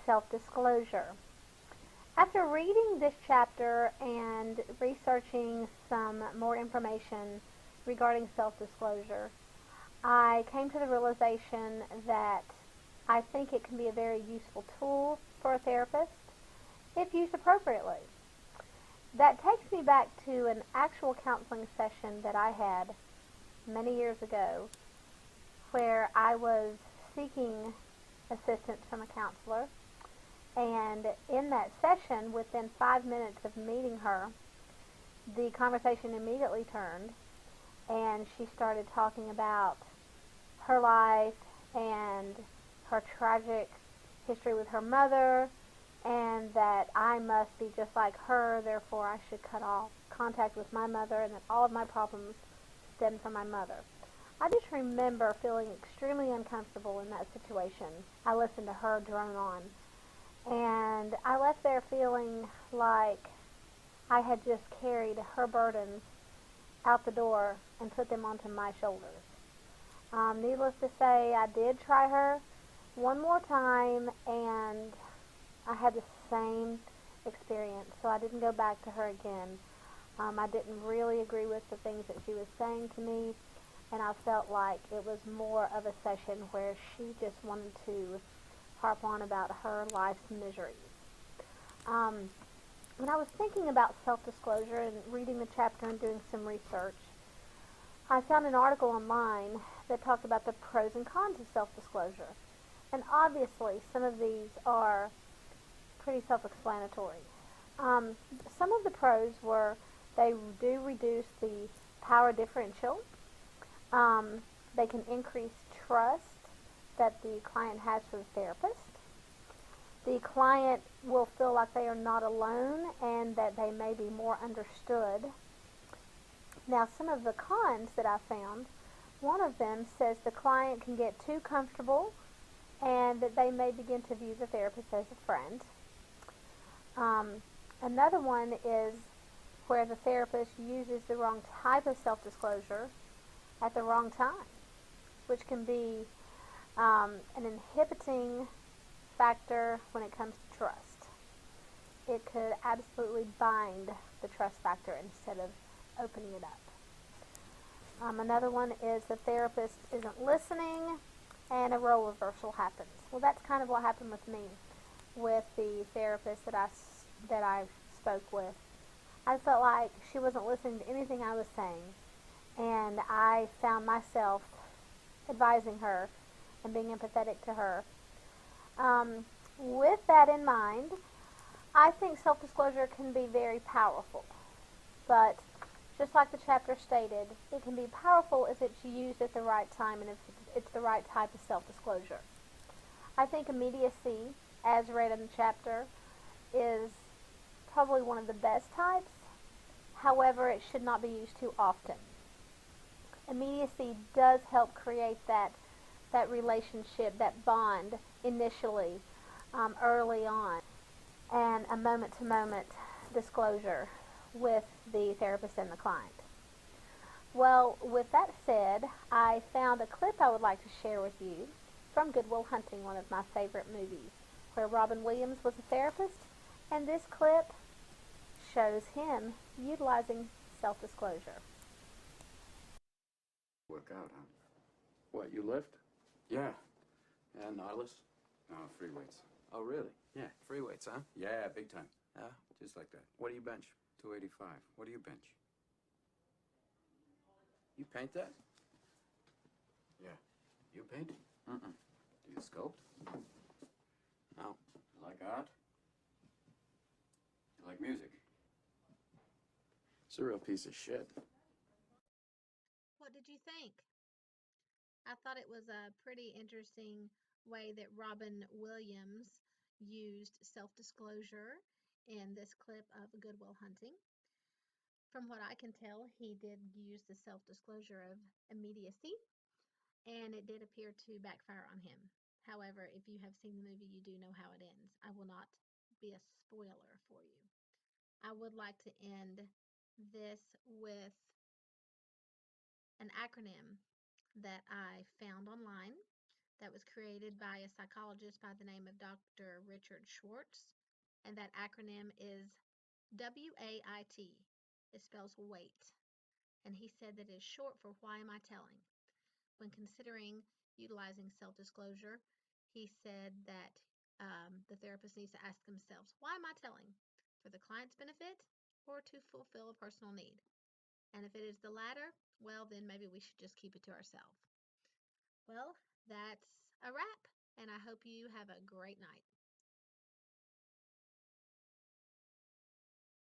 self-disclosure. After reading this chapter and researching some more information regarding self-disclosure, I came to the realization that I think it can be a very useful tool for a therapist if used appropriately. That takes me back to an actual counseling session that I had many years ago where I was seeking assistance from a counselor. And in that session, within 5 minutes of meeting her, the conversation immediately turned, and she started talking about her life and her tragic history with her mother, and that I must be just like her, therefore I should cut off contact with my mother, and that all of my problems stem from my mother. I just remember feeling extremely uncomfortable in that situation. I listened to her drone on, and I left there feeling like I had just carried her burdens out the door and put them onto my shoulders. Needless to say, I did try her one more time, and I had the same experience, so I didn't go back to her again. I didn't really agree with the things that she was saying to me, and I felt like it was more of a session where she just wanted to harp on about her life's miseries. Um, when I was thinking about self-disclosure and reading the chapter and doing some research, I found an article online that talked about the pros and cons of self-disclosure. And obviously, some of these are pretty self-explanatory. Um, some of the pros were they do reduce the power differential. Um, they can increase trust that the client has for the therapist. The client will feel like they are not alone and that they may be more understood. Now, some of the cons that I found, one of them says the client can get too comfortable and that they may begin to view the therapist as a friend. Um, Another one is where the therapist uses the wrong type of self-disclosure at the wrong time, which can be an inhibiting factor when it comes to trust. It could absolutely bind the trust factor instead of opening it up. Another one is the therapist isn't listening and a role reversal happens. Well, that's kind of what happened with me with the therapist that I spoke with. I felt like she wasn't listening to anything I was saying, and I found myself advising her and being empathetic to her. With that in mind, I think self-disclosure can be very powerful, but just like the chapter stated, it can be powerful if it's used at the right time and if it's the right type of self-disclosure. I think immediacy, as read in the chapter, is probably one of the best types. However, it should not be used too often. Immediacy does help create that relationship, that bond initially, early on, and a moment-to-moment disclosure with the therapist and the client. Well, with that said, I found a clip I would like to share with you from Good Will Hunting, one of my favorite movies, where Robin Williams was a therapist, and this clip shows him utilizing self-disclosure. Work out, huh? What, you lift? Yeah. And Nautilus? No, free weights. Oh, really? Yeah. Free weights, huh? Yeah, big time. Yeah. Just like that. What do you bench? 285. What do you bench? You paint that? Yeah. You paint? Mm-mm. Do you sculpt? No. You like art? You like music? It's a real piece of shit. What did you think? I thought it was a pretty interesting way that Robin Williams used self-disclosure in this clip of Good Will Hunting. From what I can tell, he did use the self-disclosure of immediacy, and it did appear to backfire on him. However, if you have seen the movie, you do know how it ends. I will not be a spoiler for you. I would like to end this with an acronym that I found online that was created by a psychologist by the name of Dr. Richard Schwartz, and that acronym is WAIT. It spells wait, and he said that is short for why am I telling? When considering utilizing self-disclosure, he said that the therapist needs to ask themselves, why am I telling? For the client's benefit or to fulfill a personal need? And if it is the latter, well, then maybe we should just keep it to ourselves. Well, that's a wrap, and I hope you have a great night.